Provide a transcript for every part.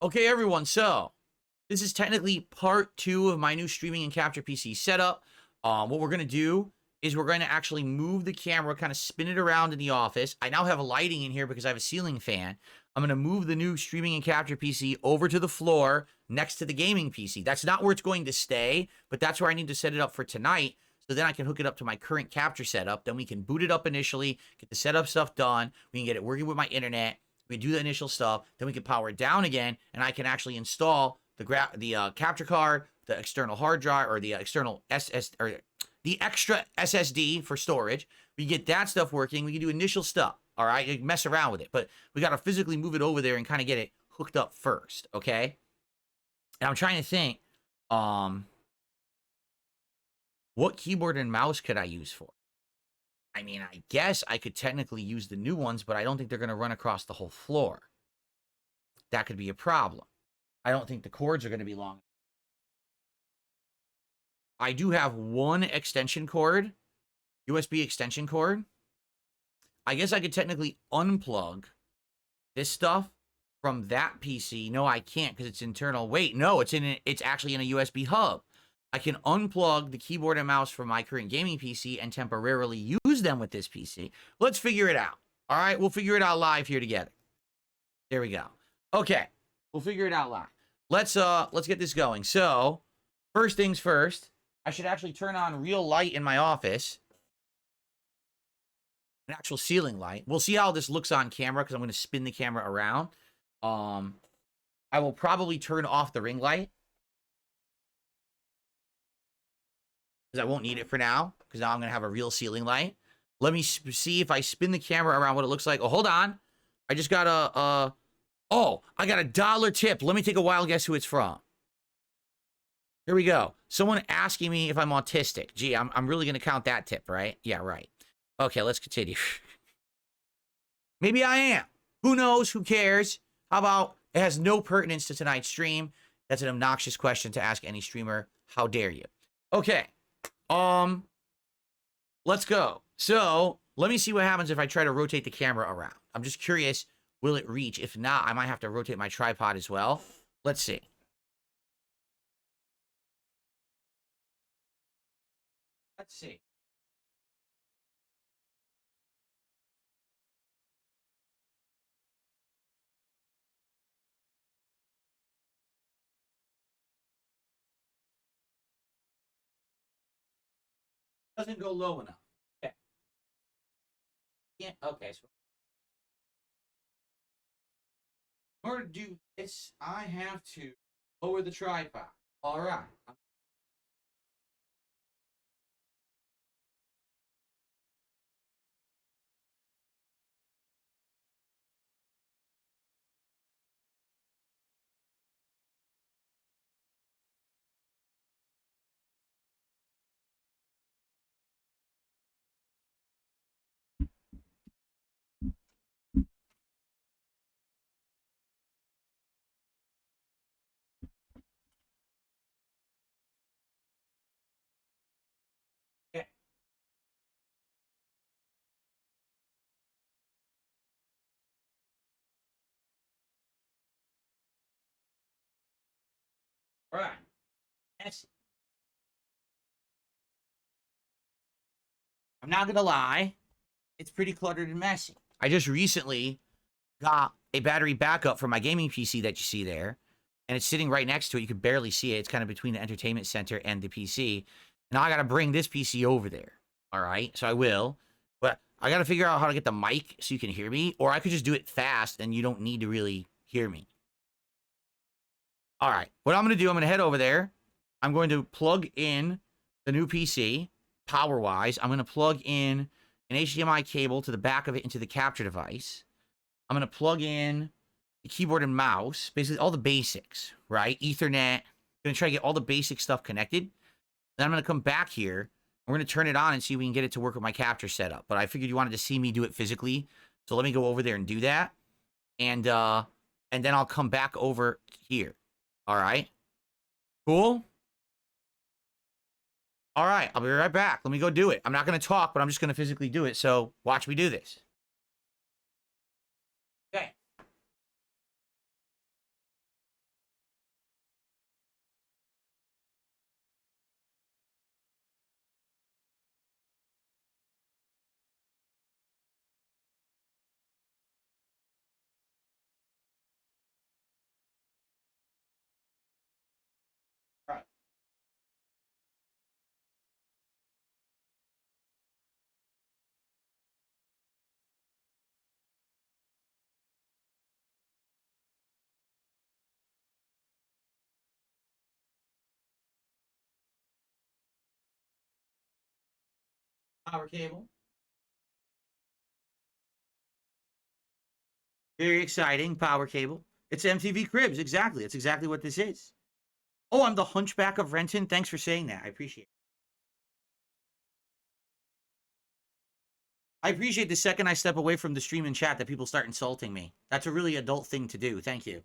Okay, everyone, so this is technically part 2 of my new streaming and capture PC setup. What we're going to do is we're going to actually move the camera, kind of spin it around in the office. I now have lighting in here because I have a ceiling fan. I'm going to move the new streaming and capture PC over to the floor next to the gaming PC. That's not where it's going to stay, but that's where I need to set it up for tonight. So then I can hook it up to my current capture setup. Then we can boot it up initially, get the setup stuff done. We can get it working with my internet. We do the initial stuff, then we can power it down again, and I can actually install the capture card, the external hard drive, or the external the extra SSD for storage. We get that stuff working. We can do initial stuff. All right, you can mess around with it, but we got to physically move it over there and kind of get it hooked up first. Okay. And I'm trying to think, what keyboard and mouse could I use for? I mean, I guess I could technically use the new ones, but I don't think they're going to run across the whole floor. That could be a problem. I don't think the cords are going to be long. I do have one extension cord, USB extension cord. I guess I could technically unplug this stuff from that PC. No, I can't because it's internal. Wait, no, it's actually in a USB hub. I can unplug the keyboard and mouse from my current gaming PC and temporarily use them with this PC. Let's figure it out. All right, we'll figure it out live here together. There we go. Okay, we'll figure it out live. Let's get this going. So, first things first, I should actually turn on real light in my office. An actual ceiling light. We'll see how this looks on camera because I'm going to spin the camera around. I will probably turn off the ring light, because I won't need it for now, because now I'm going to have a real ceiling light. Let me see if I spin the camera around what it looks like. Oh, hold on. I just got I got a $1 tip. Let me take a wild guess who it's from. Here we go. Someone asking me if I'm autistic. Gee, I'm really going to count that tip, right? Yeah, right. Okay, let's continue. Maybe I am. Who knows? Who cares? How about it has no pertinence to tonight's stream? That's an obnoxious question to ask any streamer. How dare you? Okay. Let's go. So, let me see what happens if I try to rotate the camera around. I'm just curious, will it reach? If not, I might have to rotate my tripod as well. Let's see. Let's see. Doesn't go low enough. Okay. Okay, so in order to do this, I have to lower the tripod. All right. Okay. All right. Yes. I'm not gonna lie, it's pretty cluttered and messy. I just recently got a battery backup for my gaming PC that you see there, and it's sitting right next to it. You can barely see it. It's kind of between the entertainment center and the PC. Now I gotta bring this PC over there. All right, so I will, but I gotta figure out how to get the mic so you can hear me, or I could just do it fast and you don't need to really hear me. All right, what I'm gonna do, I'm gonna head over there. I'm going to plug in the new PC. Power-wise, I'm going to plug in an HDMI cable to the back of it into the capture device. I'm going to plug in the keyboard and mouse, basically all the basics, right? Ethernet. I'm going to try to get all the basic stuff connected. Then I'm going to come back here. We're going to turn it on and see if we can get it to work with my capture setup. But I figured you wanted to see me do it physically, so let me go over there and do that. And then I'll come back over here. All right? Cool? All right, I'll be right back. Let me go do it. I'm not going to talk, but I'm just going to physically do it. So watch me do this. Okay. Power cable. Very exciting. Power cable. It's MTV Cribs. Exactly. It's exactly what this is. Oh, I'm the Hunchback of Renton. Thanks for saying that. I appreciate it. I appreciate the second I step away from the stream and chat that people start insulting me. That's a really adult thing to do. Thank you.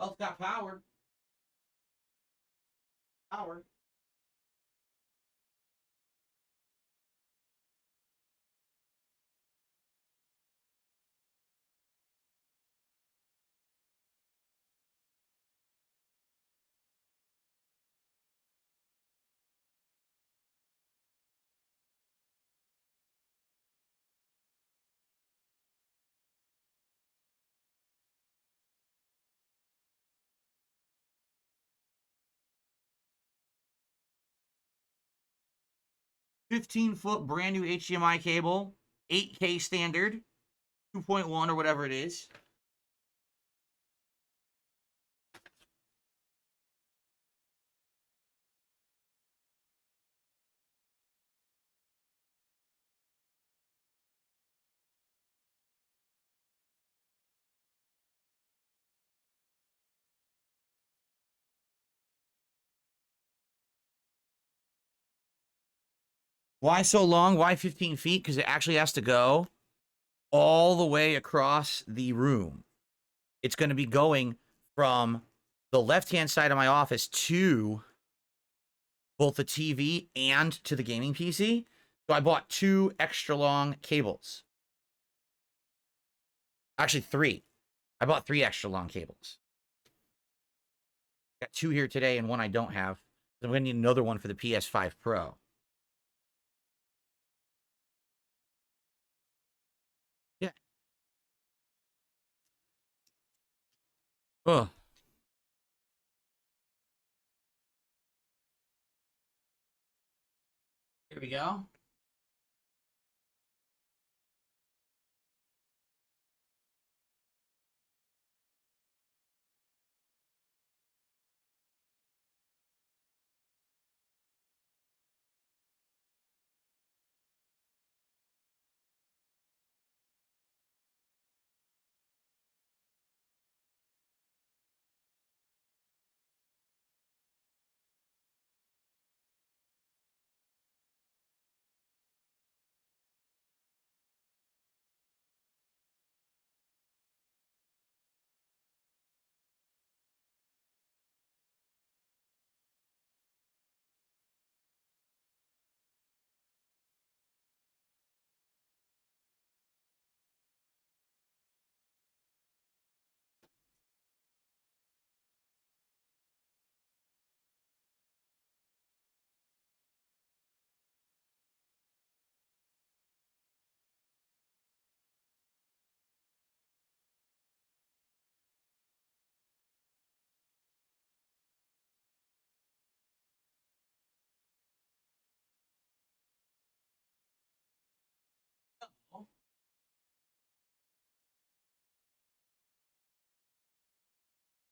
Oh, it's got power. Power. $15-foot brand new HDMI cable, 8K standard, 2.1 or whatever it is. Why so long? Why 15 feet? Because it actually has to go all the way across the room. It's going to be going from the left-hand side of my office to both the TV and to the gaming PC. So I bought 2 extra long cables. Actually, 3. I bought 3 extra long cables. Got 2 here today and 1 I don't have. I'm going to need another one for the PS5 Pro. Yeah. Oh. Here we go.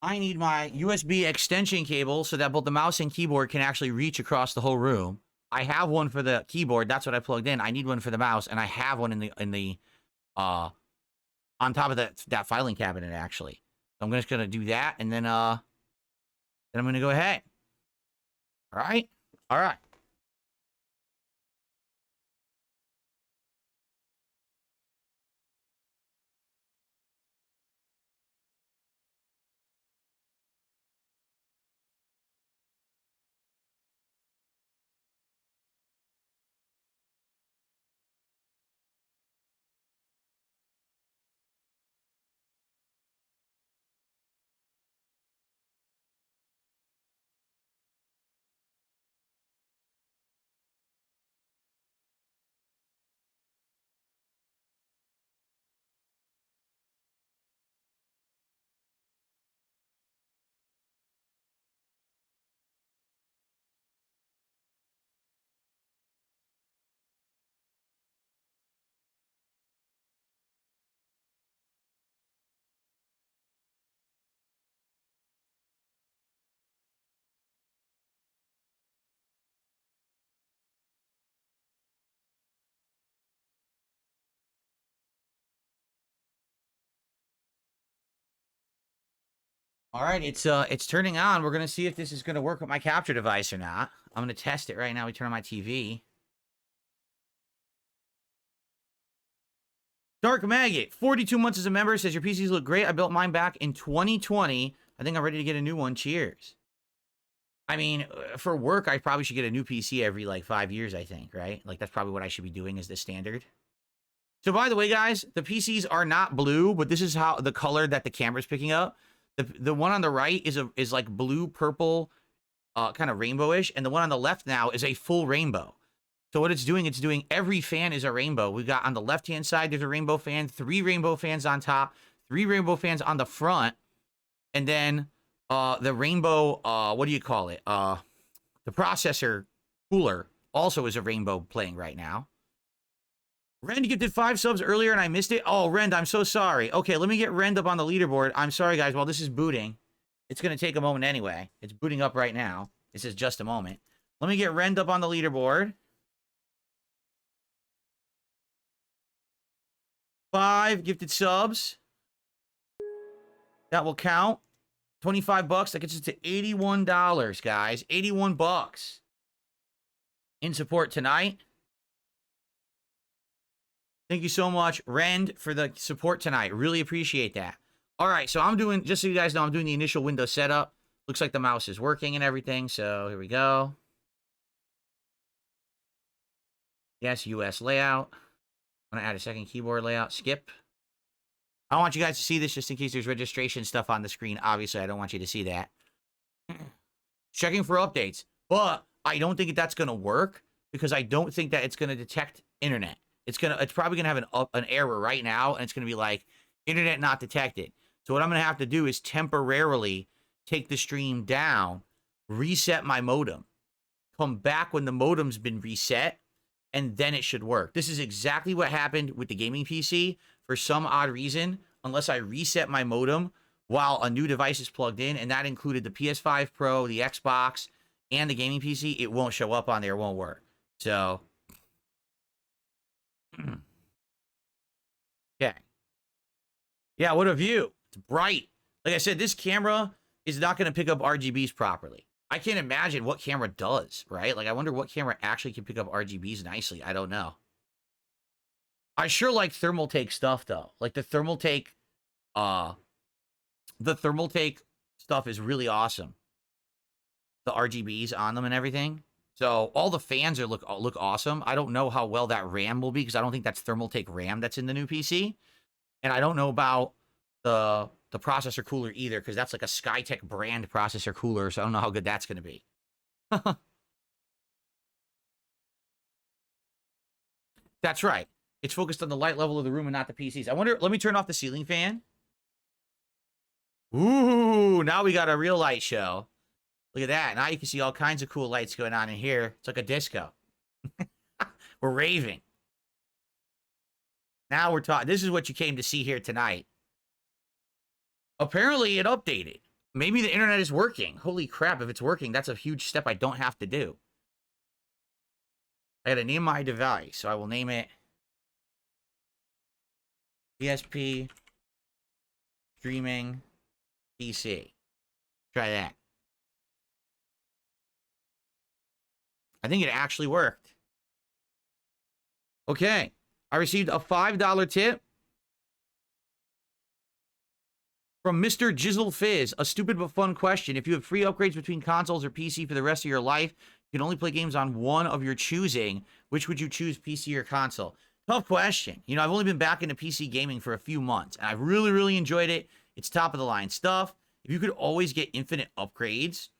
I need my USB extension cable so that both the mouse and keyboard can actually reach across the whole room. I have one for the keyboard. That's what I plugged in. I need one for the mouse, and I have one in the on top of that filing cabinet actually. So I'm just gonna do that, and then I'm gonna go ahead. All right, all right. All right, it's turning on. We're gonna see if this is gonna work with my capture device or not. I'm gonna test it right now. We turn on my TV. Dark Maggot, 42 months as a member, says your PCs look great. I built mine back in 2020. I think I'm ready to get a new one. Cheers. I mean, for work, I probably should get a new PC every like 5 years, I think, right? Like that's probably what I should be doing as the standard. So by the way, guys, the PCs are not blue, but this is how the color that the camera's picking up. The one on the right is like blue, purple, kind of rainbowish, and the one on the left now is a full rainbow. So what it's doing every fan is a rainbow. We've got on the left-hand side, there's a rainbow fan, 3 rainbow fans on top, 3 rainbow fans on the front, and then the rainbow, what do you call it? The processor cooler also is a rainbow playing right now. Rend gifted 5 subs earlier and I missed it. Oh, Rend, I'm so sorry. Okay, let me get Rend up on the leaderboard. I'm sorry, guys. While this is booting, it's going to take a moment anyway. It's booting up right now. This is just a moment. Let me get Rend up on the leaderboard. 5 gifted subs. That will count. 25 bucks. That gets us to $81, guys. 81 bucks. In support tonight. Thank you so much, Rend, for the support tonight. Really appreciate that. All right, so I'm doing, just so you guys know, I'm doing the initial Windows setup. Looks like the mouse is working and everything, so here we go. Yes, US layout. I'm going to add a second keyboard layout. Skip. I don't want you guys to see this just in case there's registration stuff on the screen. Obviously, I don't want you to see that. Checking for updates. But I don't think that's going to work because I don't think that it's going to detect internet. It's probably gonna have an error right now, and it's gonna be like internet not detected. So what I'm gonna have to do is temporarily take the stream down, reset my modem, come back when the modem's been reset, and then it should work. This is exactly what happened with the gaming PC. For some odd reason, unless I reset my modem while a new device is plugged in, and that included the PS5 Pro, the Xbox, and the gaming PC, it won't show up on there. It won't work. So. Okay. Yeah, what a view. It's bright. Like I said, this camera is not going to pick up RGBs properly. I can't imagine what camera does, right? Like, I wonder what camera actually can pick up RGBs nicely. I don't know. I sure like Thermaltake stuff, though. Like, the Thermaltake stuff is really awesome. The RGBs on them and everything. So all the fans look awesome. I don't know how well that RAM will be because I don't think that's Thermaltake RAM that's in the new PC. And I don't know about the processor cooler either because that's like a SkyTech brand processor cooler. So I don't know how good that's going to be. That's right. It's focused on the light level of the room and not the PCs. I wonder, let me turn off the ceiling fan. Ooh, now we got a real light show. Look at that. Now you can see all kinds of cool lights going on in here. It's like a disco. We're raving. Now we're talking. This is what you came to see here tonight. Apparently it updated. Maybe the internet is working. Holy crap. If it's working, that's a huge step I don't have to do. I got to name my device. So I will name it DSP Streaming PC. Try that. I think it actually worked. Okay. I received a $5 tip from Mr. Jizzle Fizz. A stupid but fun question. If you have free upgrades between consoles or PC for the rest of your life, you can only play games on one of your choosing. Which would you choose, PC or console? Tough question. You know, I've only been back into PC gaming for a few months, and I've really, really enjoyed it. It's top of the line stuff. If you could always get infinite upgrades,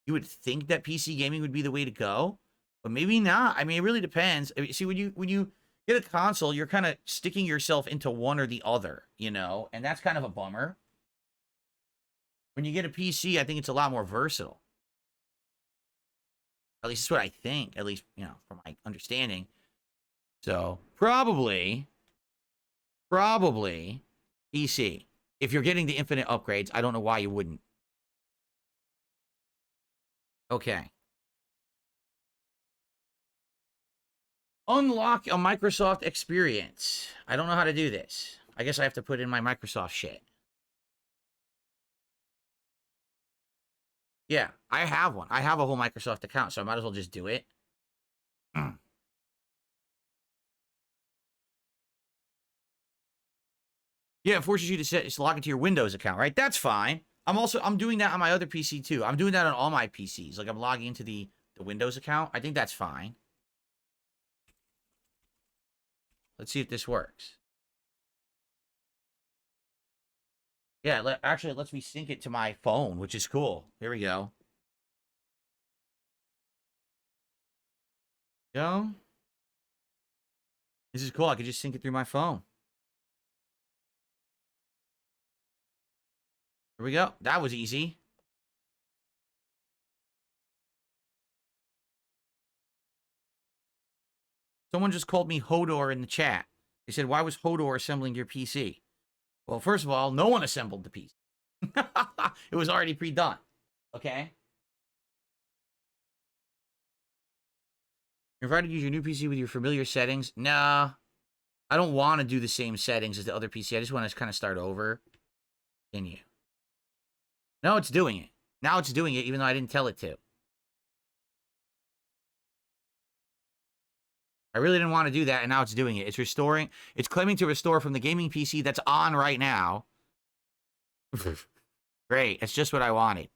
you would think that PC gaming would be the way to go. But maybe not. I mean, it really depends. I mean, see, when you get a console, you're kind of sticking yourself into one or the other, you know? And that's kind of a bummer. When you get a PC, I think it's a lot more versatile. At least that's what I think. At least, you know, from my understanding. So, probably PC. If you're getting the infinite upgrades, I don't know why you wouldn't. Okay. Unlock a Microsoft experience. I don't know how to do this. I guess I have to put in my Microsoft shit. Yeah, I have one. I have a whole Microsoft account, so I might as well just do it. Yeah, it forces you to log into your Windows account, right? That's fine. I'm doing that on my other PC too. I'm doing that on all my PCs. Like I'm logging into the Windows account. I think that's fine. Let's see if this works. Yeah, actually, it lets me sync it to my phone, which is cool. Here we go. Go. This is cool. I could just sync it through my phone. Here we go. That was easy. Someone just called me Hodor in the chat. They said, why was Hodor assembling your PC? Well, first of all, no one assembled the PC. It was already pre-done. Okay? You're invited to use your new PC with your familiar settings. Nah. I don't want to do the same settings as the other PC. I just want to kind of start over. Continue. No, it's doing it. Now it's doing it, even though I didn't tell it to. I really didn't want to do that, and now it's doing it. It's restoring. It's claiming to restore from the gaming PC that's on right now. Great. It's just what I wanted.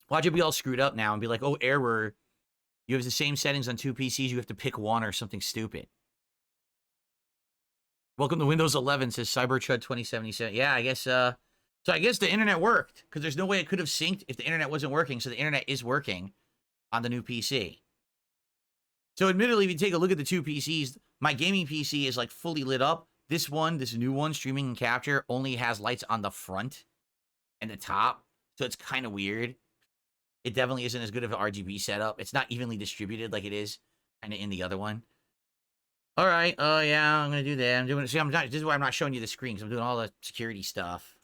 Watch it be all screwed up now and be like, oh, error. You have the same settings on two PCs. You have to pick one or something stupid. Welcome to Windows 11, says Cyberchud 2077. Yeah, I guess, so I guess the internet worked, because there's no way it could have synced if the internet wasn't working, so the internet is working on the new PC. So admittedly, if you take a look at the two PCs, my gaming PC is like fully lit up. This one, this new one, Streaming and Capture, only has lights on the front and the top, so it's kind of weird. It definitely isn't as good of an RGB setup. It's not evenly distributed like it is kind of in the other one. All right. Oh, yeah, I'm going to do that. I'm doing it. See, this is why I'm not showing you the screen, because I'm doing all the security stuff.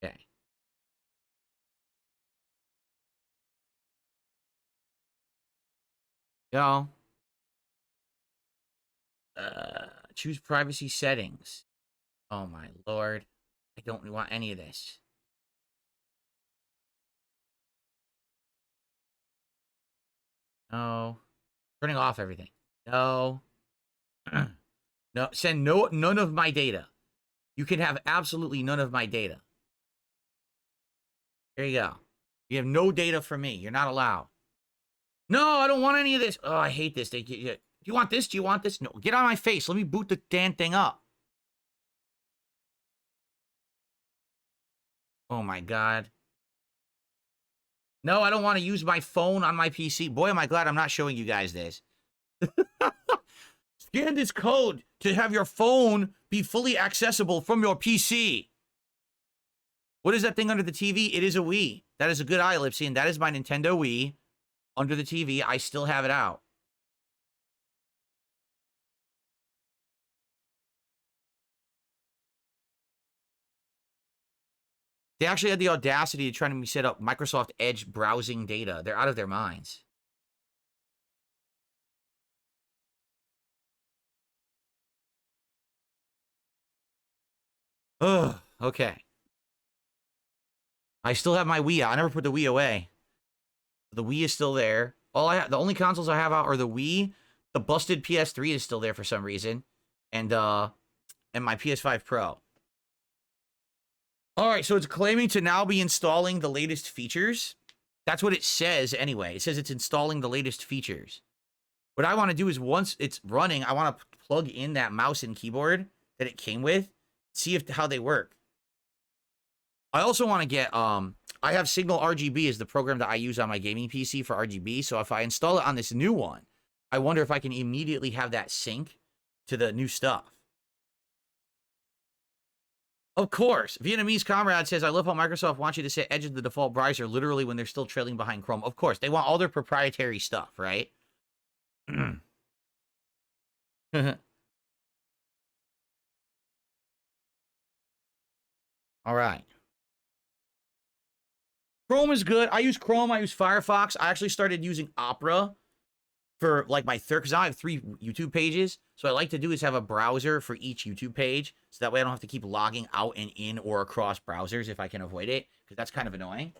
Okay. Go. Choose privacy settings. Oh, my Lord. I don't want any of this. No. Turning off everything. No. No. Send none of my data. You can have absolutely none of my data. There you go. You have no data from me. You're not allowed. No, I don't want any of this. Oh, I hate this. Do you want this? Do you want this? No. Get on my face. Let me boot the damn thing up. Oh, my God. No, I don't want to use my phone on my PC. Boy, am I glad I'm not showing you guys this. Scan this code to have your phone be fully accessible from your PC. What is that thing under the TV? It is a Wii. That is a good eye, Lipsy, and that is my Nintendo Wii under the TV. I still have it out. They actually had the audacity to try to set up Microsoft Edge browsing data. They're out of their minds. Ugh, okay. I still have my Wii out. I never put the Wii away. The Wii is still there. The only consoles I have out are the Wii. The busted PS3 is still there for some reason. And my PS5 Pro. All right, so it's claiming to now be installing the latest features. That's what it says anyway. It says it's installing the latest features. What I want to do is once it's running, I want to plug in that mouse and keyboard that it came with, see how they work. I also want to get, I have Signal RGB as the program that I use on my gaming PC for RGB. So if I install it on this new one, I wonder if I can immediately have that sync to the new stuff. Of course. Vietnamese Comrade says, I love how Microsoft wants you to set Edge as the default browser literally when they're still trailing behind Chrome. Of course. They want all their proprietary stuff, right? All right. Chrome is good. I use Chrome. I use Firefox. I actually started using Opera for like my third, because I have 3 YouTube pages. So what I like to do is have a browser for each YouTube page. So that way I don't have to keep logging out and in or across browsers if I can avoid it, because that's kind of annoying.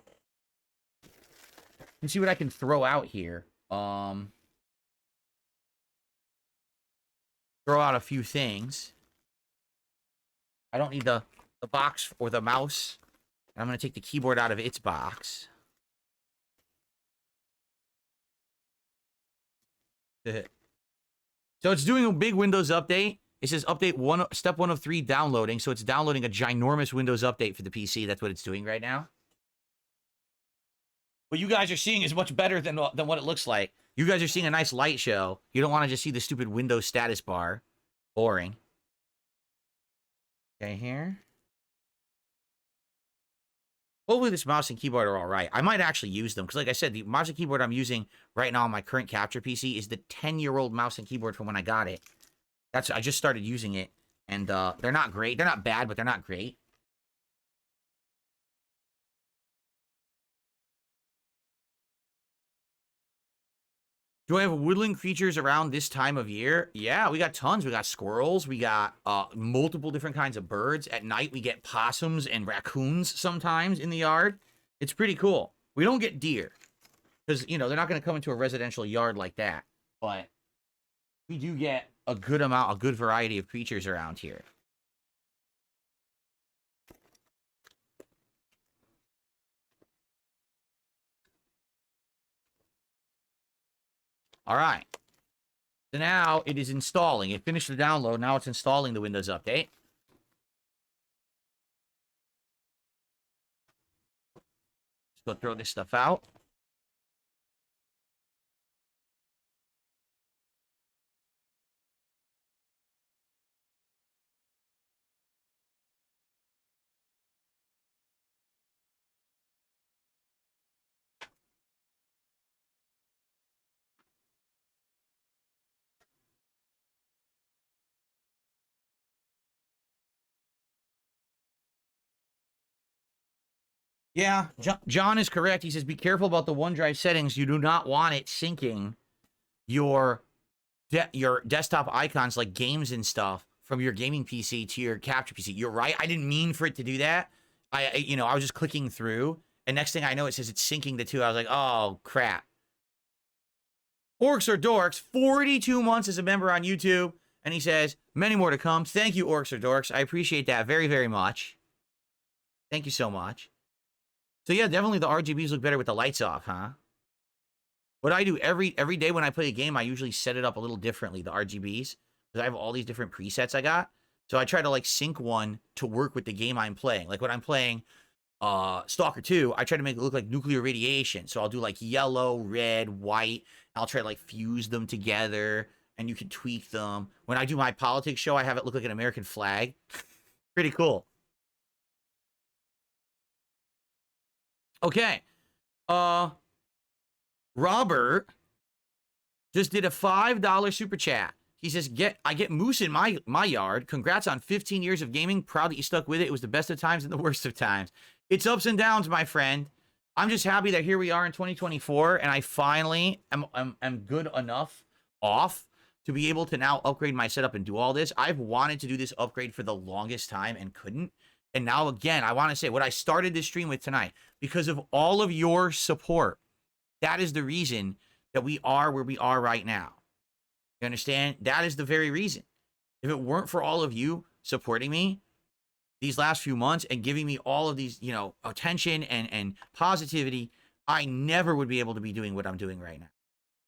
And see what I can throw out here. Throw out a few things. I don't need the box or the mouse. I'm going to take the keyboard out of its box. So it's doing a big Windows update. It says update 1, step 1 of 3 downloading. So it's downloading a ginormous Windows update for the PC. That's what it's doing right now. What you guys are seeing is much better than what it looks like. You guys are seeing a nice light show. You don't want to just see the stupid Windows status bar. Boring. Okay, here. Hopefully this mouse and keyboard are all right. I might actually use them, because like I said, the mouse and keyboard I'm using right now on my current capture PC is the 10-year-old mouse and keyboard from when I got it. I just started using it, and they're not great. They're not bad, but they're not great. Do I have woodland creatures around this time of year? Yeah, we got tons. We got squirrels. We got multiple different kinds of birds. At night, we get possums and raccoons sometimes in the yard. It's pretty cool. We don't get deer, because, you know, they're not going to come into a residential yard like that. But we do get a good variety of creatures around here. All right. So now it is installing. It finished the download. Now it's installing the Windows update. Let's go throw this stuff out. Yeah, John is correct. He says, be careful about the OneDrive settings. You do not want it syncing your desktop icons like games and stuff from your gaming PC to your capture PC. You're right. I didn't mean for it to do that. I was just clicking through, and next thing I know, it says it's syncing the two. I was like, oh, crap. Orcs or Dorks, 42 months as a member on YouTube, and he says, many more to come. Thank you, Orcs or Dorks. I appreciate that very, very much. Thank you so much. So yeah, definitely the RGBs look better with the lights off, huh? What I do every day when I play a game, I usually set it up a little differently, the RGBs, because I have all these different presets I got. So I try to like sync one to work with the game I'm playing. Like when I'm playing Stalker 2, I try to make it look like nuclear radiation. So I'll do like yellow, red, white. I'll try to like fuse them together, and you can tweak them. When I do my politics show, I have it look like an American flag. Pretty cool. Okay. Robert just did a $5 super chat. He says, I get moose in my yard. Congrats on 15 years of gaming. Proud that you stuck with it. It was the best of times and the worst of times. It's ups and downs, my friend. I'm just happy that here we are in 2024, and I finally am good enough off to be able to now upgrade my setup and do all this. I've wanted to do this upgrade for the longest time and couldn't. And now, again, I want to say what I started this stream with tonight, because of all of your support, that is the reason that we are where we are right now. You understand? That is the very reason. If it weren't for all of you supporting me these last few months and giving me all of these, attention and positivity, I never would be able to be doing what I'm doing right now.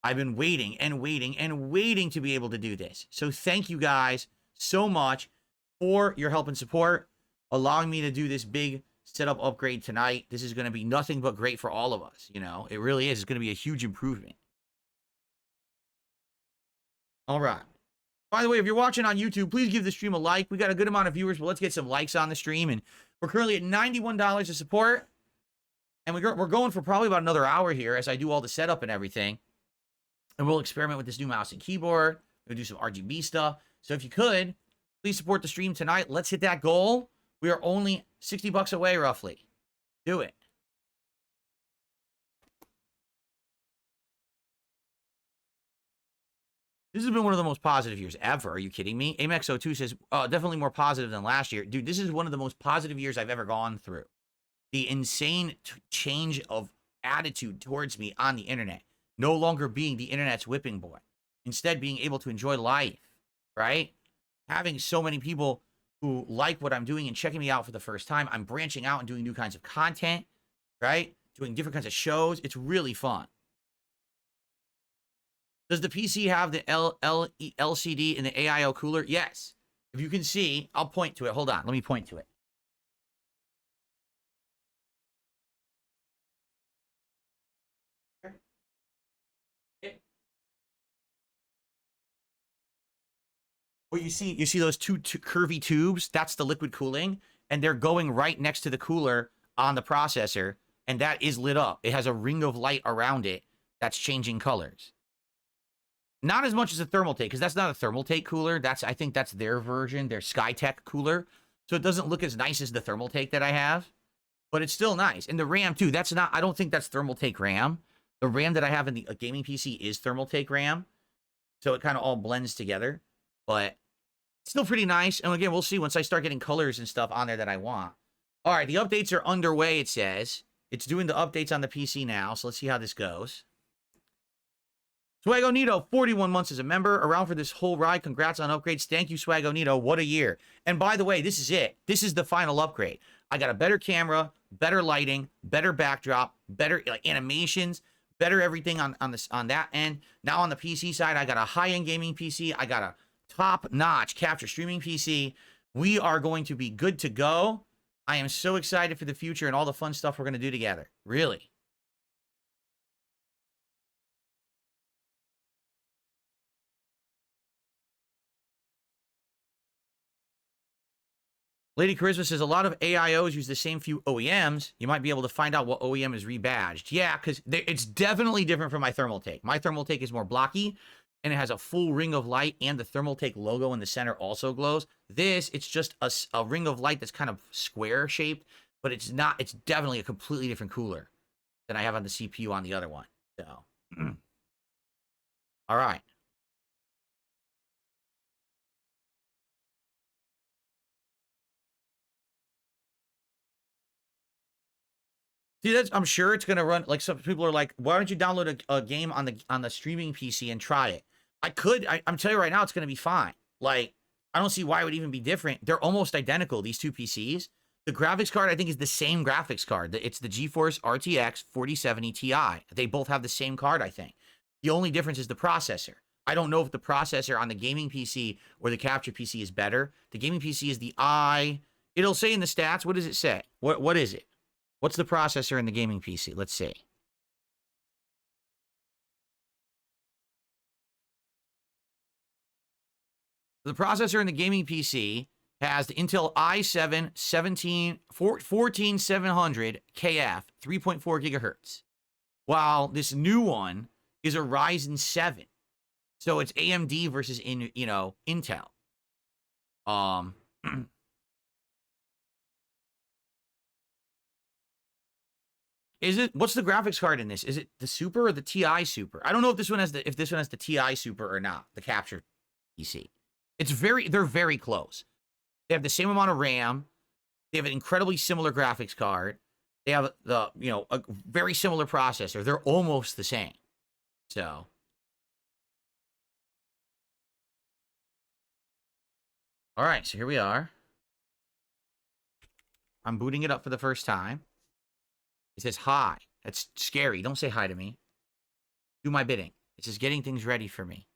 I've been waiting and waiting and waiting to be able to do this. So thank you guys so much for your help and support, allowing me to do this big setup upgrade tonight. This is going to be nothing but great for all of us. It really is. It's going to be a huge improvement. All right. By the way, if you're watching on YouTube, please give the stream a like. We got a good amount of viewers, but let's get some likes on the stream. And we're currently at $91 of support. And we're going for probably about another hour here as I do all the setup and everything. And we'll experiment with this new mouse and keyboard. We'll do some RGB stuff. So if you could, please support the stream tonight. Let's hit that goal. We are only 60 bucks away, roughly. Do it. This has been one of the most positive years ever. Are you kidding me? AMX02 says, definitely more positive than last year. Dude, this is one of the most positive years I've ever gone through. The insane change of attitude towards me on the internet. No longer being the internet's whipping boy. Instead, being able to enjoy life, right? Having so many people who like what I'm doing and checking me out for the first time. I'm branching out and doing new kinds of content, right? Doing different kinds of shows. It's really fun. Does the PC have the LCD and the AIO cooler? Yes. If you can see, I'll point to it. Hold on. Let me point to it. Well, you see those two curvy tubes? That's the liquid cooling, and they're going right next to the cooler on the processor, and that is lit up. It has a ring of light around it that's changing colors. Not as much as a Thermaltake, because that's not a Thermaltake cooler. I think that's their version, their SkyTech cooler. So it doesn't look as nice as the Thermaltake that I have, but it's still nice. And the RAM too, I don't think that's Thermaltake RAM. The RAM that I have in the gaming PC is Thermaltake RAM. So it kind of all blends together, but it's still pretty nice. And again, we'll see once I start getting colors and stuff on there that I want. All right, the updates are underway, it says. It's doing the updates on the PC now, so let's see how this goes. Swagonito, 41 months as a member, around for this whole ride. Congrats on upgrades. Thank you, Swagonito. What a year. And by the way, this is it. This is the final upgrade. I got a better camera, better lighting, better backdrop, better animations, better everything on that end. Now on the PC side, I got a high-end gaming PC. I got a top-notch capture streaming PC. We are going to be good to go. I am so excited for the future and all the fun stuff we're going to do together. Really. Lady Charisma says, a lot of AIOs use the same few OEMs. You might be able to find out what OEM is rebadged. Yeah, because it's definitely different from my Thermaltake. My Thermaltake is more blocky, and it has a full ring of light, and the Thermaltake logo in the center also glows. This, it's just a ring of light that's kind of square-shaped, but it's not. It's definitely a completely different cooler than I have on the CPU on the other one. So, all right. See, I'm sure it's gonna run. Like some people are like, why don't you download a game on the streaming PC and try it? I could. I'm telling you right now, it's gonna be fine. Like, I don't see why it would even be different. They're almost identical, these two PCs. The graphics card, I think, is the same graphics card. It's the GeForce RTX 4070 Ti. They both have the same card, I think. The only difference is the processor. I don't know if the processor on the gaming PC or the capture PC is better. The gaming PC is the It'll say in the stats. What does it say? What is it? What's the processor in the gaming PC? Let's see. The processor in the gaming PC has the Intel i7 14700 KF, 3.4 gigahertz. While this new one is a Ryzen 7. So it's AMD versus Intel. What's the graphics card in this? Is it the Super or the TI Super? I don't know if this one has the TI Super or not, the capture PC. They're very close. They have the same amount of RAM. They have an incredibly similar graphics card. They have a very similar processor. They're almost the same. So all right, so here we are. I'm booting it up for the first time. It says hi. That's scary. Don't say hi to me. Do my bidding. It says getting things ready for me.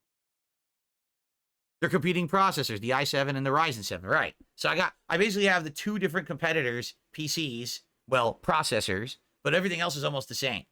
They're competing processors, the i7 and the Ryzen 7. Right. So I basically have the two different competitors' PCs, well, processors, but everything else is almost the same.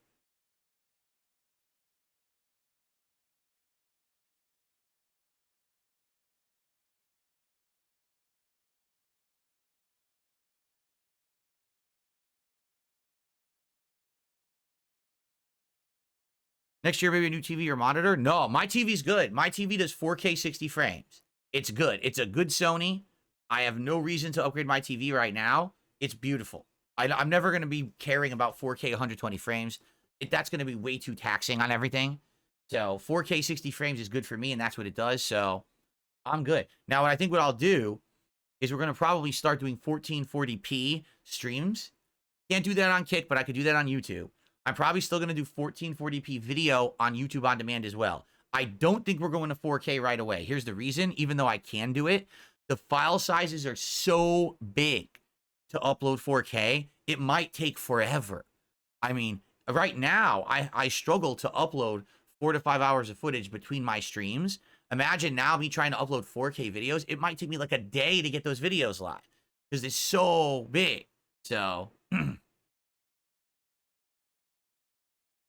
Next year, maybe a new TV or monitor? No, my TV's good. My TV does 4K 60 frames. It's good. It's a good Sony. I have no reason to upgrade my TV right now. It's beautiful. I'm never going to be caring about 4K 120 frames. That's going to be way too taxing on everything. So 4K 60 frames is good for me, and that's what it does. So I'm good. Now, what I think what I'll do is we're going to probably start doing 1440p streams. Can't do that on Kick, but I could do that on YouTube. I'm probably still going to do 1440p video on YouTube on demand as well. I don't think we're going to 4K right away. Here's the reason, even though I can do it. The file sizes are so big to upload 4K, it might take forever. I mean, right now, I struggle to upload 4 to 5 hours of footage between my streams. Imagine now me trying to upload 4K videos. It might take me like a day to get those videos live because it's so big. So,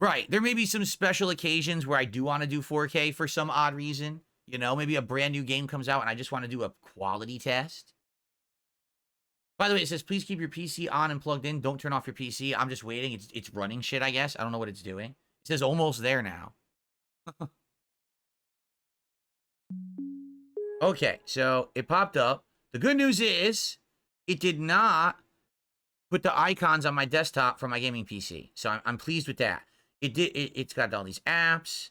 right. There may be some special occasions where I do want to do 4K for some odd reason. You know, maybe a brand new game comes out and I just want to do a quality test. By the way, it says, please keep your PC on and plugged in. Don't turn off your PC. I'm just waiting. It's running shit, I guess. I don't know what it's doing. It says almost there now. Okay, so it popped up. The good news is it did not put the icons on my desktop for my gaming PC. So I'm pleased with that. It's got all these apps.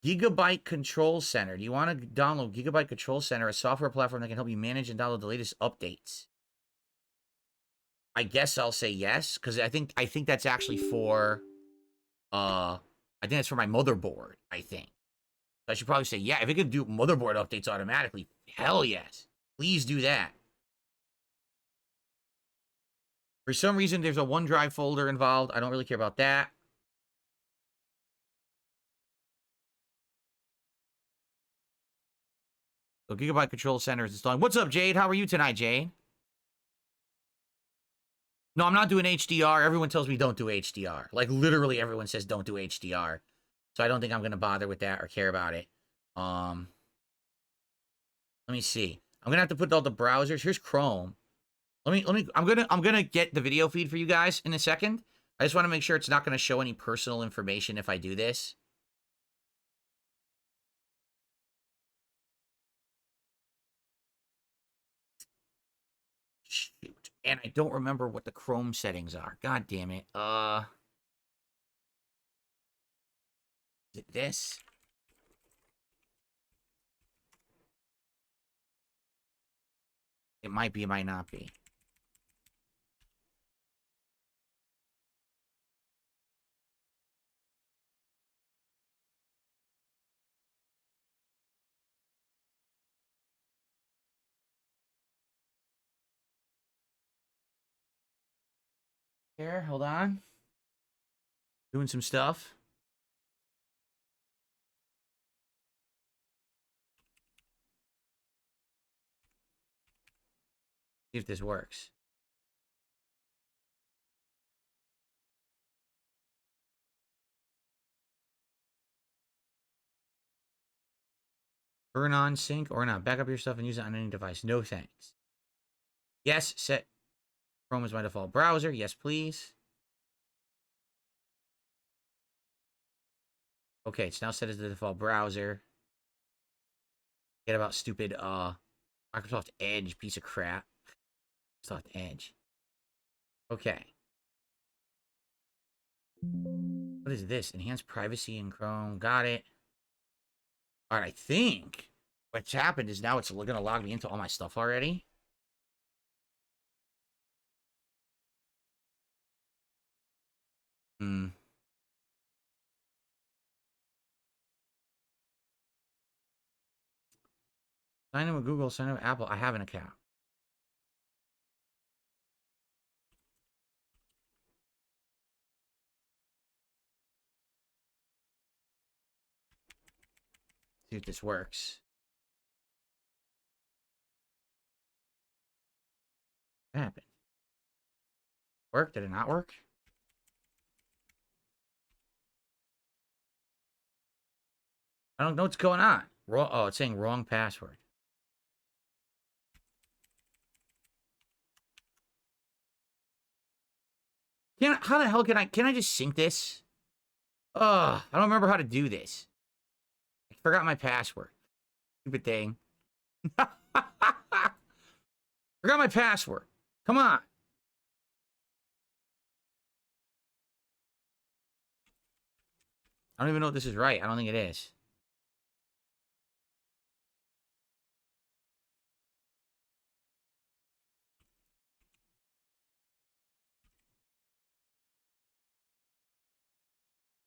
Gigabyte Control Center. Do you want to download Gigabyte Control Center, a software platform that can help you manage and download the latest updates? I guess I'll say yes, because I think that's actually for I think that's for my motherboard, I think. So I should probably say, yeah, if it could do motherboard updates automatically, hell yes. Please do that. For some reason, there's a OneDrive folder involved. I don't really care about that. So Gigabyte Control Center is installing. What's up, Jade? How are you tonight, Jade? No, I'm not doing HDR. Everyone tells me don't do HDR. Like, literally everyone says don't do HDR. So I don't think I'm going to bother with that or care about it. Let me see. I'm going to have to put all the browsers. Here's Chrome. I'm going to get the video feed for you guys in a second. I just want to make sure it's not going to show any personal information if I do this. Shoot. And I don't remember what the Chrome settings are. God damn it. Is it this? It might be, it might not be. Here, hold on. Doing some stuff. See if this works. Turn on sync or not. Back up your stuff and use it on any device. No thanks. Yes, set Chrome as my default browser. Yes, please. Okay, it's now set as the default browser. Forget about stupid Microsoft Edge, piece of crap. Microsoft Edge. Okay. What is this? Enhanced privacy in Chrome. Got it. All right, I think what's happened is now it's going to log me into all my stuff already. Sign in with Google, sign in with Apple. I have an account. See if this works. What happened? Work? Did it not work? I don't know what's going on. Oh, it's saying wrong password. How the hell can I just sync this? Ugh, I don't remember how to do this. I forgot my password. Stupid thing. Forgot my password. Come on. I don't even know if this is right. I don't think it is.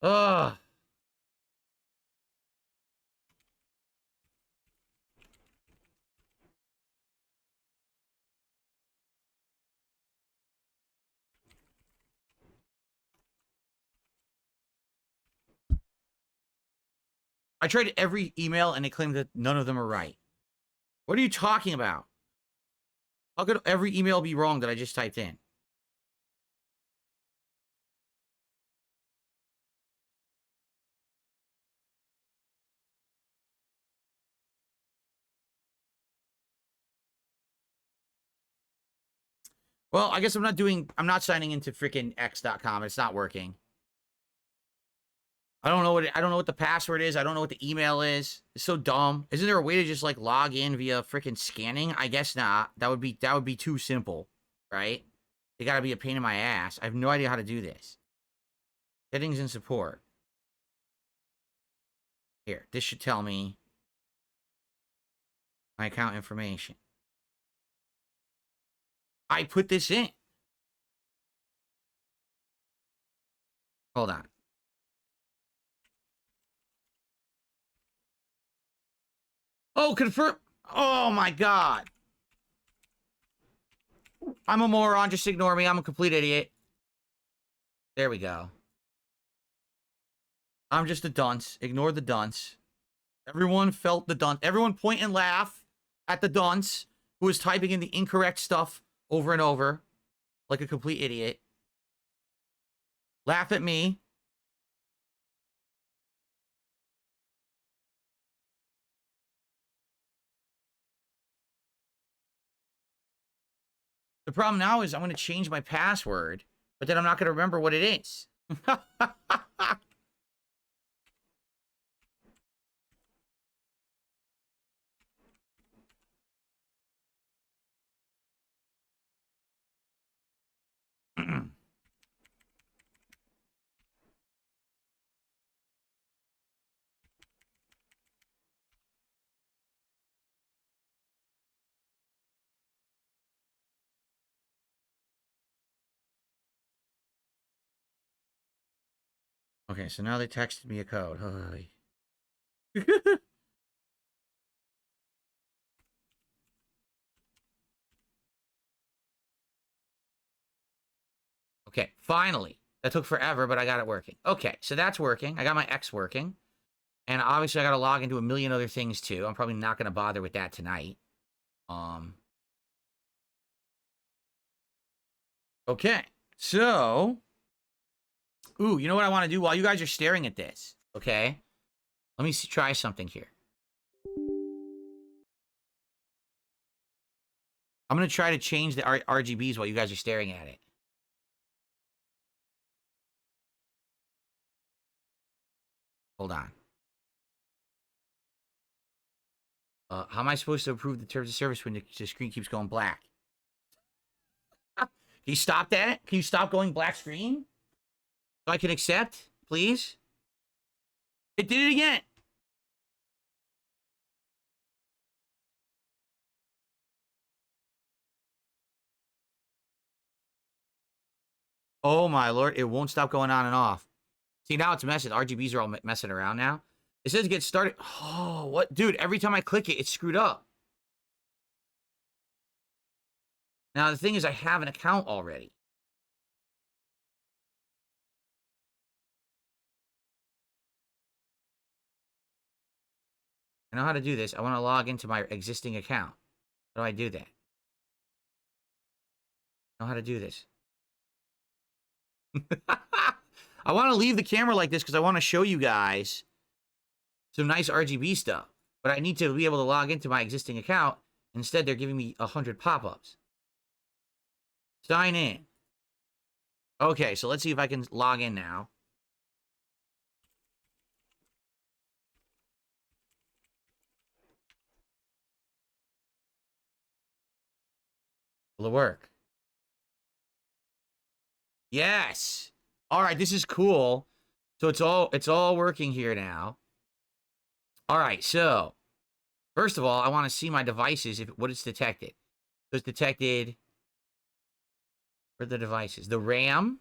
Ugh. I tried every email and it claimed that none of them are right. What are you talking about? How could every email be wrong that I just typed in? Well, I guess I'm not signing into freaking x.com. It's not working. I don't know what the password is. I don't know what the email is. It's so dumb. Isn't there a way to just like log in via freaking scanning? I guess not. That would be too simple, right? They gotta be a pain in my ass. I have no idea how to do this. Settings and support. Here, this should tell me my account information. I put this in. Hold on. Oh, confirm. Oh my god. I'm a moron. Just ignore me. I'm a complete idiot. There we go. I'm just a dunce. Ignore the dunce. Everyone felt the dunce. Everyone point and laugh at the dunce who was typing in the incorrect stuff over and over like a complete idiot. Laugh at me. The problem now is I'm going to change my password, but then I'm not going to remember what it is. Okay, so now they texted me a code. Okay, finally. That took forever, but I got it working. Okay, so that's working. I got my X working. And obviously I got to log into a million other things too. I'm probably not going to bother with that tonight. Okay, so... Ooh, you know what I want to do while you guys are staring at this? Okay, let me try something here. I'm going to try to change the RGBs while you guys are staring at it. Hold on. How am I supposed to approve the terms of service when the screen keeps going black? Can you stop that? Can you stop going black screen? So I can accept, please? It did it again. Oh my lord, it won't stop going on and off. See, now it's messing. RGBs are all messing around now. It says get started. Oh, what? Dude, every time I click it, it's screwed up. Now, the thing is, I have an account already. I know how to do this. I want to log into my existing account. How do I do that? I know how to do this. I want to leave the camera like this because I want to show you guys some nice RGB stuff. But I need to be able to log into my existing account. Instead, they're giving me 100 pop-ups. Sign in. Okay, so let's see if I can log in now. Will it work? Yes. All right, this is cool. So it's all working here now. All right, so first of all, I want to see my devices, what it's detected. So it's detected for the devices. The RAM,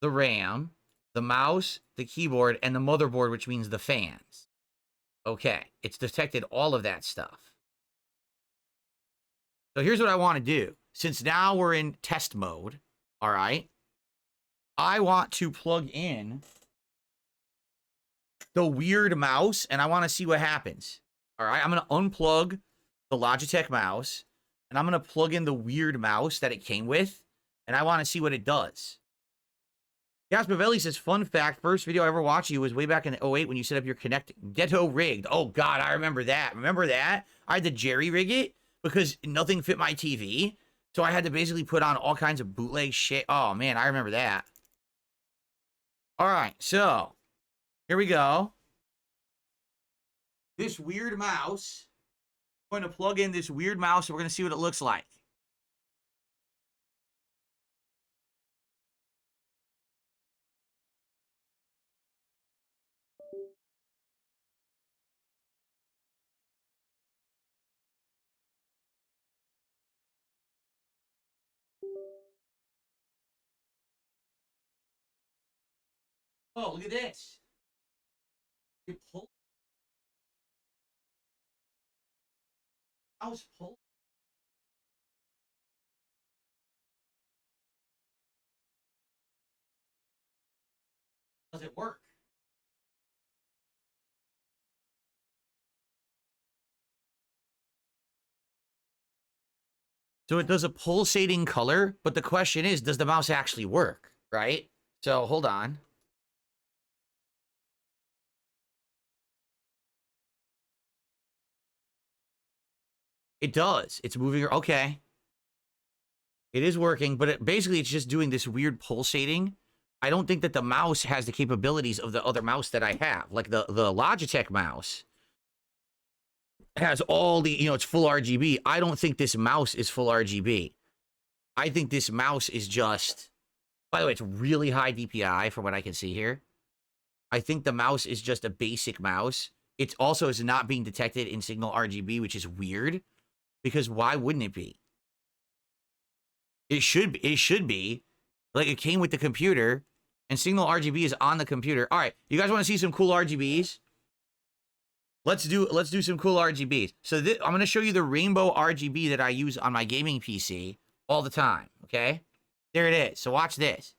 the mouse, the keyboard, and the motherboard, which means the fans. Okay, it's detected all of that stuff. So here's what I want to do. Since now we're in test mode, all right, I want to plug in the weird mouse, and I want to see what happens. All right, I'm going to unplug the Logitech mouse, and I'm going to plug in the weird mouse that it came with, and I want to see what it does. Gaspavelli says, fun fact, first video I ever watched you was way back in 08 when you set up your Connect Ghetto rigged. Oh, God, I remember that. Remember that? I had to jerry rig it because nothing fit my TV, so I had to basically put on all kinds of bootleg shit. Oh, man, I remember that. All right, so here we go. This weird mouse. I'm going to plug in this weird mouse, and we're going to see what it looks like. Oh, look at this. You pull. Mouse pull. Does it work? So it does a pulsating color, but the question is, does the mouse actually work, right? So hold on. It does. It's moving. Okay. It is working, but basically it's just doing this weird pulsating. I don't think that the mouse has the capabilities of the other mouse that I have. Like the Logitech mouse has all the, it's full RGB. I don't think this mouse is full RGB. I think this mouse is just, by the way, it's really high DPI from what I can see here. I think the mouse is just a basic mouse. It also is not being detected in signal RGB, which is weird, because why wouldn't it be? It should be. Like, it came with the computer, and signal RGB is on the computer. All right, you guys want to see some cool RGBs? Let's do some cool RGBs. So I'm going to show you the rainbow RGB that I use on my gaming PC all the time, okay? There it is. So watch this.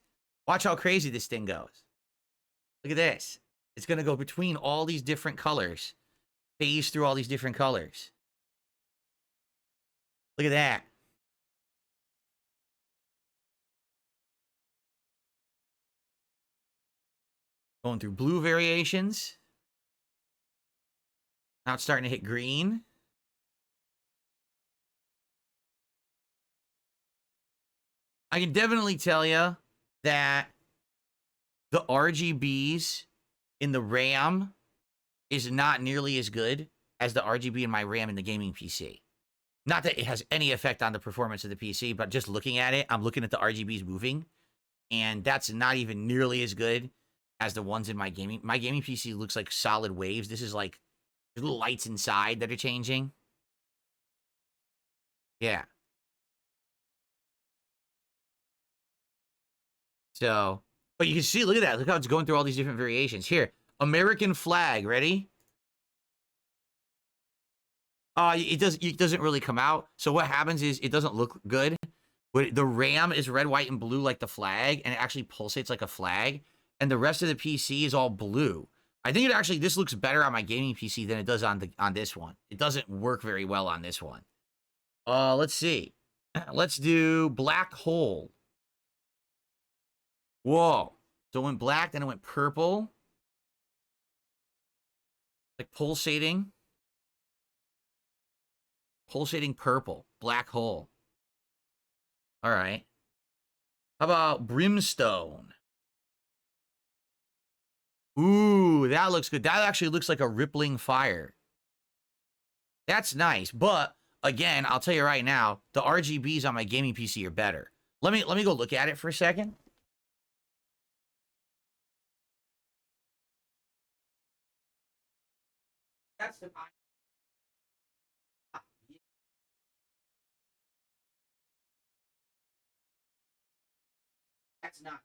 Watch how crazy this thing goes. Look at this. It's going to go between all these different colors. Phase through all these different colors. Look at that. Going through blue variations. Now it's starting to hit green. I can definitely tell you that the RGBs in the RAM is not nearly as good as the RGB in my RAM in the gaming PC. Not that it has any effect on the performance of the PC, but just looking at it, I'm looking at the RGBs moving, and that's not even nearly as good as the ones in my gaming. My gaming PC looks like solid waves. This is like there's little lights inside that are changing. Yeah. So, but you can see, look at that. Look how it's going through all these different variations. Here, American flag, ready? It doesn't really come out. So what happens is it doesn't look good. But the RAM is red, white, and blue like the flag, and it actually pulsates like a flag. And the rest of the PC is all blue. I think this looks better on my gaming PC than it does on this one. It doesn't work very well on this one. Let's see. Let's do black hole. Whoa. So it went black, then it went purple. Like pulsating. Pulsating purple. Black hole. All right. How about brimstone? Ooh, that looks good. That actually looks like a rippling fire. That's nice. But again, I'll tell you right now, the RGBs on my gaming PC are better. Let me go look at it for a second. that that's not.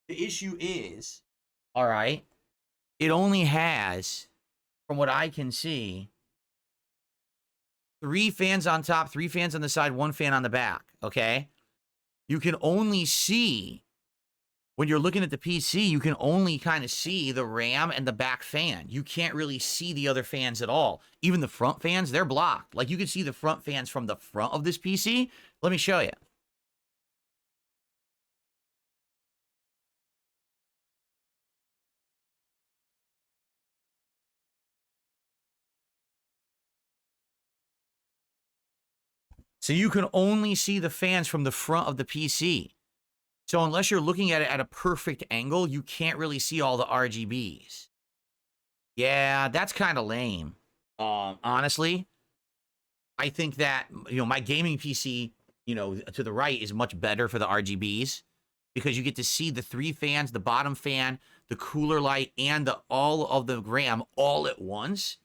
The issue is, all right, it only has, from what I can see, 3 fans on top, 3 fans on the side, 1 fan on the back, okay? You can only see, when you're looking at the PC, you can only kind of see the RAM and the back fan. You can't really see the other fans at all. Even the front fans, they're blocked. Like, you can see the front fans from the front of this PC. Let me show you. So you can only see the fans from the front of the PC. So unless you're looking at it at a perfect angle, you can't really see all the RGBs. Yeah, that's kind of lame. Honestly, I think that, my gaming PC, to the right is much better for the RGBs because you get to see the 3 fans, the bottom fan, the cooler light, and all of the RAM all at once.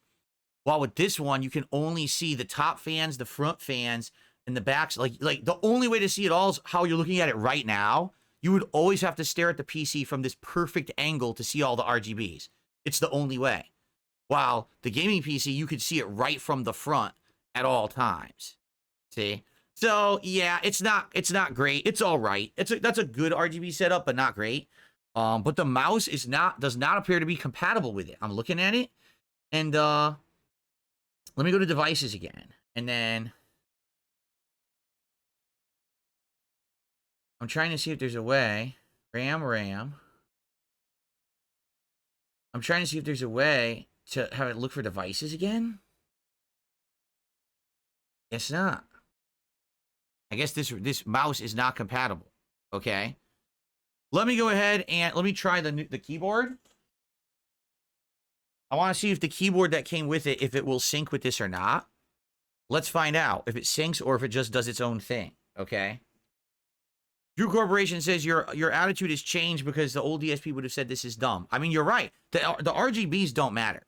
While with this one, you can only see the top fans, the front fans, and the backs. Like the only way to see it all is how you're looking at it right now. You would always have to stare at the PC from this perfect angle to see all the RGBs. It's the only way. While the gaming PC, you could see it right from the front at all times. See? So yeah, it's not great. It's all right. That's a good RGB setup, but not great. But the mouse does not appear to be compatible with it. I'm looking at it, and let me go to devices again, and then I'm trying to see if there's a way. RAM. I'm trying to see if there's a way to have it look for devices again. Guess not. I guess this mouse is not compatible. Okay. Let me go ahead and let me try the keyboard. I want to see if the keyboard that came with it, if it will sync with this or not. Let's find out if it syncs or if it just does its own thing. Okay. Drew Corporation says your attitude has changed because the old DSP would have said this is dumb. I mean, you're right. The RGBs don't matter.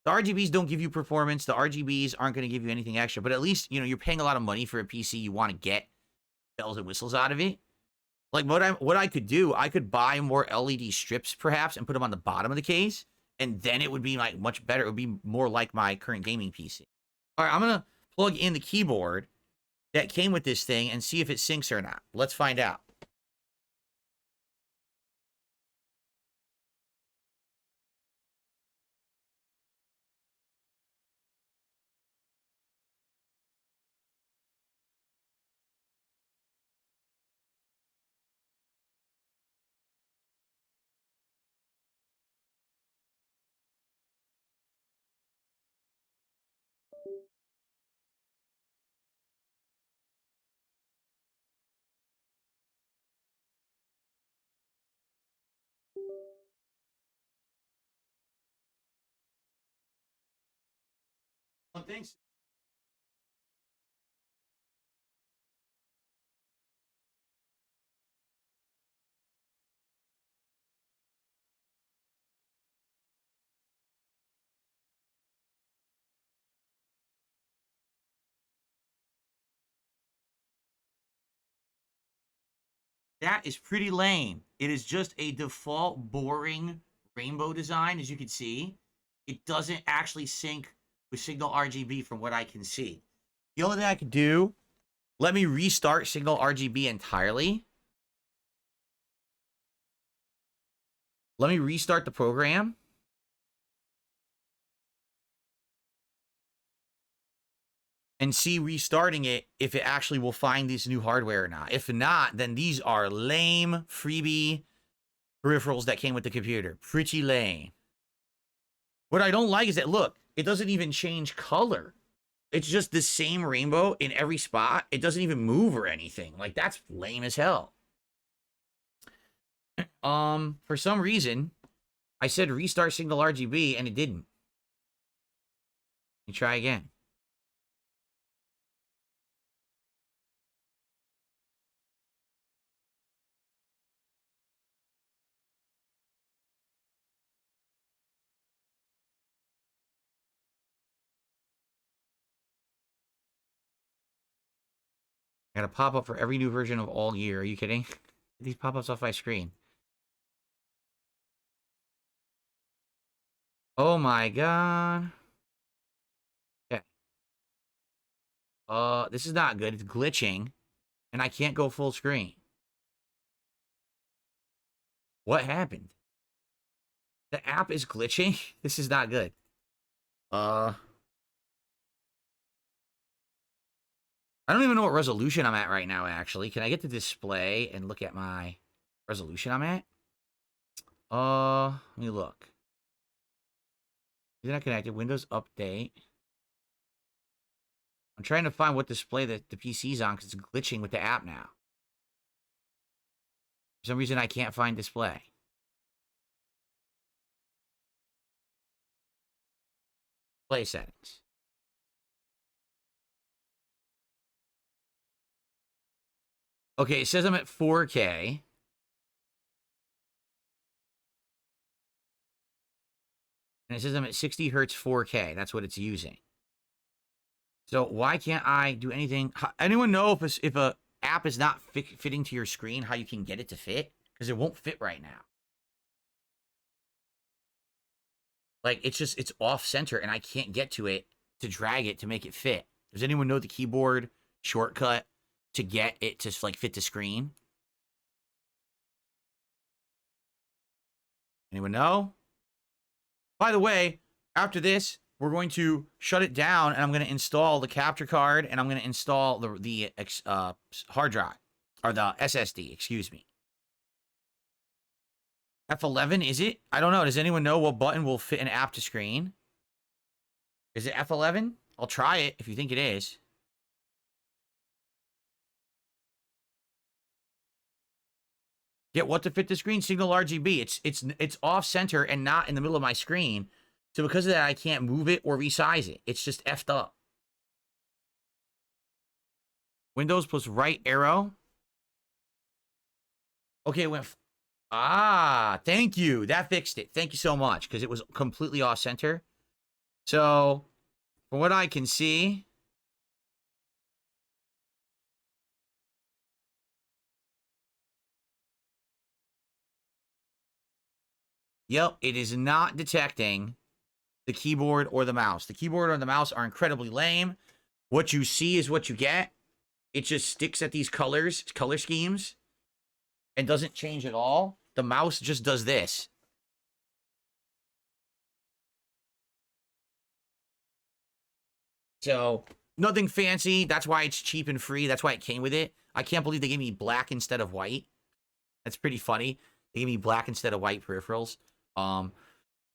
The RGBs don't give you performance. The RGBs aren't going to give you anything extra. But at least, you're paying a lot of money for a PC. You want to get bells and whistles out of it. Like, what I could do, I could buy more LED strips, perhaps, and put them on the bottom of the case. And then it would be, like, much better. It would be more like my current gaming PC. All right, I'm going to plug in the keyboard that came with this thing and see if it syncs or not. Let's find out. Thanks. That is pretty lame. It is just a default boring rainbow design, as you can see. It doesn't actually sync with Signal RGB from what I can see. The only thing I could do, let me restart Signal RGB entirely. Let me restart the program. And see restarting it if it actually will find this new hardware or not. If not, then these are lame freebie peripherals that came with the computer. Pretty lame. What I don't like is that, look, it doesn't even change color. It's just the same rainbow in every spot. It doesn't even move or anything. Like, that's lame as hell. For some reason, I said restart Signal RGB and it didn't. You try again. I got a pop-up for every new version of all year. Are you kidding? Get these pop-ups off my screen. Oh my god. Okay. This is not good. It's glitching. And I can't go full screen. What happened? The app is glitching? This is not good. I don't even know what resolution I'm at right now, actually. Can I get the display and look at my resolution I'm at? Let me look. Is not connected. Windows Update. I'm trying to find what display the PC's on because it's glitching with the app now. For some reason, I can't find display. Play settings. Okay, it says I'm at 4K. And it says I'm at 60 hertz 4K. That's what it's using. So why can't I do anything? Anyone know if a app is not fitting to your screen, how you can get it to fit? Because it won't fit right now. Like, it's off center, and I can't get to it to drag it to make it fit. Does anyone know the keyboard shortcut to get it to, like, fit the screen? Anyone know? By the way, after this, we're going to shut it down, and I'm going to install the capture card, and I'm going to install the hard drive, or the SSD, excuse me. F11, is it? I don't know. Does anyone know what button will fit an app to screen? Is it F11? I'll try it if you think it is. Get what to fit the screen? Signal RGB. It's off center and not in the middle of my screen. So because of that, I can't move it or resize it. It's just effed up. Windows plus right arrow. Okay, it went... thank you. That fixed it. Thank you so much, because it was completely off center. So, from what I can see... Yep, it is not detecting the keyboard or the mouse. The keyboard or the mouse are incredibly lame. What you see is what you get. It just sticks at these color schemes, and doesn't change at all. The mouse just does this. So, nothing fancy. That's why it's cheap and free. That's why it came with it. I can't believe they gave me black instead of white. That's pretty funny. They gave me black instead of white peripherals. All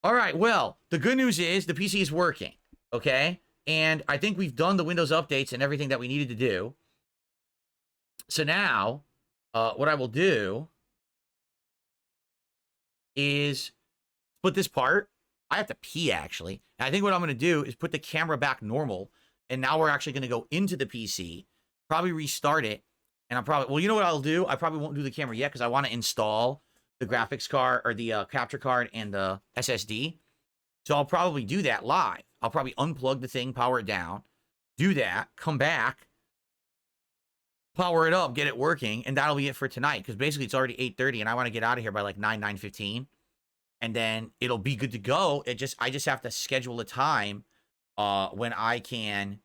right, well, the good news is the PC is working, okay? And I think we've done the Windows updates and everything that we needed to do. So now, what I will do is put this part. I have to pee, actually. And I think what I'm going to do is put the camera back normal. And now we're actually going to go into the PC, probably restart it. And I'm probably, well, you know what I'll do? I probably won't do the camera yet because I want to install the graphics card or the capture card and the SSD. So I'll probably do that live. I'll probably unplug the thing, power it down, do that, come back, power it up, get it working, and that'll be it for tonight. Because basically it's already 8:30 and I want to get out of here by like 9:15. And then it'll be good to go. I just have to schedule a time when I can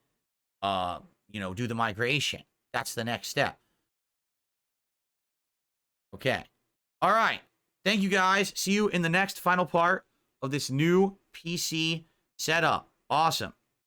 do the migration. That's the next step. Okay. All right. Thank you guys. See you in the next final part of this new PC setup. Awesome.